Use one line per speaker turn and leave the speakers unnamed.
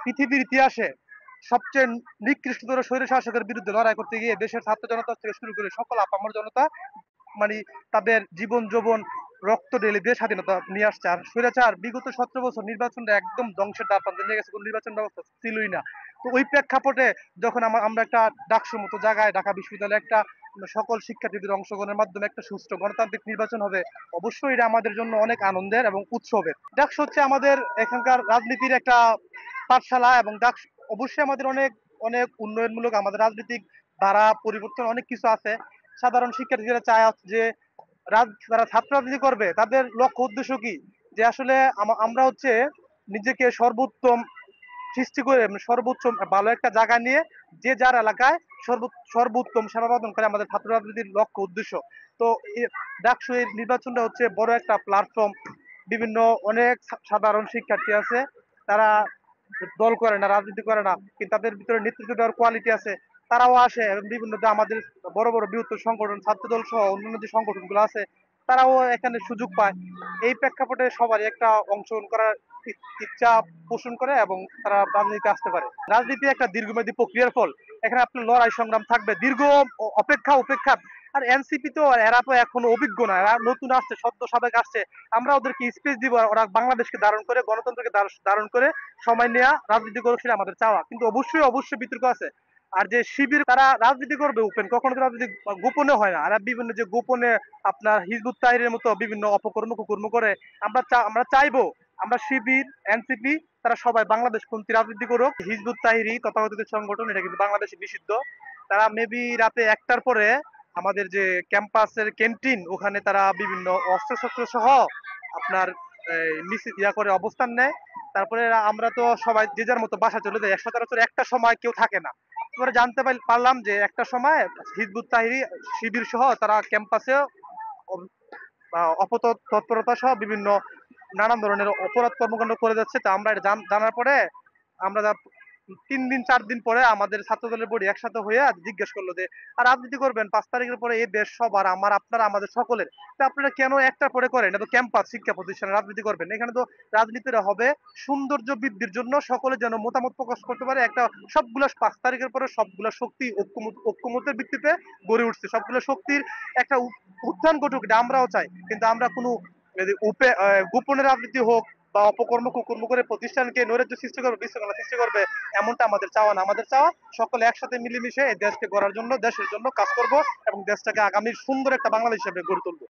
পৃথিবীর ইতিহাসে সবচেয়ে নিকৃষ্টতর স্বৈরশাসকের বিরুদ্ধে লড়াই করতে গিয়ে দেশের ছাত্র জনতা থেকে শুরু করে সকল আপামর জনতা মানে তাদের জীবন যৌবন রক্ত ঢেলে দিয়ে স্বাধীনতা নিয়ে আসছে। আর স্বৈরাচার বিগত 17 বছর নির্বাচনটা একদম ধ্বংসের দ্বার প্রান্তে নিয়ে গেছে, কোনো নির্বাচন ব্যবস্থা ছিলই না। তো ওই প্রেক্ষাপটে যখন আমরা একটা ডাকসুর মতো জায়গায় ঢাকা বিশ্ববিদ্যালয়ে একটা সকল শিক্ষার্থীদের অংশগ্রহণের মাধ্যমে একটা সুষ্ঠু গণতান্ত্রিক নির্বাচন হবে, অবশ্যই এটা আমাদের জন্য অনেক আনন্দের এবং উৎসবের। ডাকসু হচ্ছে আমাদের এখানকার রাজনীতির একটা পাঠশালা, এবং ডাকসু অবশ্যই আমাদের অনেক অনেক উন্নয়নমূলক আমাদের রাজনৈতিক ধারা পরিবর্তন অনেক কিছু আছে। সাধারণ শিক্ষার্থীরা চায় যে যারা ছাত্র রাজনীতি করবে তাদের লক্ষ্য উদ্দেশ্য কি, যে আসলে আমরা হচ্ছে নিজেকে সর্বোত্তম সৃষ্টি করে সর্বোচ্চ ভালো একটা জায়গা নিয়ে যে যার এলাকায় সর্বোত্তম সেবা প্রদান করে আমাদের ছাত্র রাজনীতির লক্ষ্য উদ্দেশ্য। তো ডাকসু এই নির্বাচনটা হচ্ছে বড় একটা প্ল্যাটফর্ম। বিভিন্ন অনেক সাধারণ শিক্ষার্থী আছে, তারা দল করে না, রাজনীতি করে না, কিন্তু তাদের ভিতরে নেতৃত্ব দেওয়ার কোয়ালিটি আছে। তারাও আসে এবং বিভিন্ন যে আমাদের বড় বড় বৃহত্তর সংগঠন ছাত্রদল সহ অন্যান্য যে সংগঠনগুলো আছে তারাও এখানে সুযোগ পায়। এই প্রেক্ষাপটে সবারই একটা অংশগ্রহণ করার ইচ্ছা পোষণ করে এবং তারা রাজনীতিতে আসতে পারে। রাজনীতি একটা দীর্ঘমেয়াদী প্রক্রিয়ার ফল। এখানে আপনার লড়াই সংগ্রাম থাকবে, দীর্ঘ অপেক্ষা। আর এনসিপি তো এরা তো এখনো অভিজ্ঞ না, এরা নতুন আসছে, সদ্য সাবেক আসছে। আমরা ওদেরকে স্পেস দিব, ওরা বাংলাদেশকে ধারণ করে, গণতন্ত্রকে ধারণ করে সময় নেওয়া রাজনীতি করুক, সেটা আমাদের চাওয়া। কিন্তু অবশ্যই বিতর্ক আছে। আর যে শিবির তারা রাজনীতি করবে ওপেন, কখনো তো রাজনীতি গোপনে হয় না। আর বিভিন্ন যে গোপনে আপনার হিজবুত তাহরিরের মতো বিভিন্ন অপকর্ম কুকর্ম করে। আমরা চাইবো আমরা শিবির, এনসিপি তারা সবাই বাংলাদেশ পন্থী রাজনীতি করুক। হিজবুত তাহরি তথাকথিত সংগঠন, এটা কিন্তু বাংলাদেশে নিষিদ্ধ। তারা মেবি রাতে 1টার পরে আমাদের যে ক্যাম্পাসের ক্যান্টিন ওখানে তারা বিভিন্ন অস্ত্রশস্ত্র সহ আপনার মিছিল করে অবস্থান নেয়। তারপরে আমরা তো সবাই যে যার মতো বাসা চলে যায়, সচরাচর একটা সময় কেউ থাকে না। পরে জানতে পারলাম যে একটা সময় হিজবুত তাহরি শিবির সহ তারা ক্যাম্পাসে অপতৎপরতা সহ বিভিন্ন নানান ধরনের অপরাধ কর্মকাণ্ড করে যাচ্ছে। তা আমরা এটা জানার পরে আমরা 3 দিন 4 দিন পরে আমাদের ছাত্রদলের বডি একসাথে হয়ে জিজ্ঞেস করলো যে আর রাজনীতি করবেন 5 তারিখের পরে, এই দেশ সবার, আপনারা আমাদের সকলের, তা আপনারা কেন একটা পরে করেন? এটা তো ক্যাম্পাস, শিক্ষা প্রতিষ্ঠানে রাজনীতি করবেন। এখানে তো রাজনীতিটা হবে সৌন্দর্য বৃদ্ধির জন্য, সকলে যেন মতামত প্রকাশ করতে পারে। একটা সবগুলা 5 তারিখের পরে সবগুলা শক্তি ঐক্যমতের ভিত্তিতে গড়ে উঠছে, সবগুলো শক্তির একটা উত্থান ঘটুক, এটা আমরাও চাই। কিন্তু আমরা কোনো গোপনে রাজনীতি হোক বা অপকর্ম কুকর্ম করে প্রতিষ্ঠানকে নৈরাজ্য সৃষ্টি করবে, বিশৃঙ্খলা সৃষ্টি করবে, এমনটা আমাদের চাওয়া না। আমাদের চাওয়া সকলে একসাথে মিলেমিশে এই দেশকে গড়ার জন্য, দেশের জন্য কাজ করব এবং দেশটাকে আগামীর সুন্দর একটা বাংলাদেশ হিসেবে গড়ে তুলবো।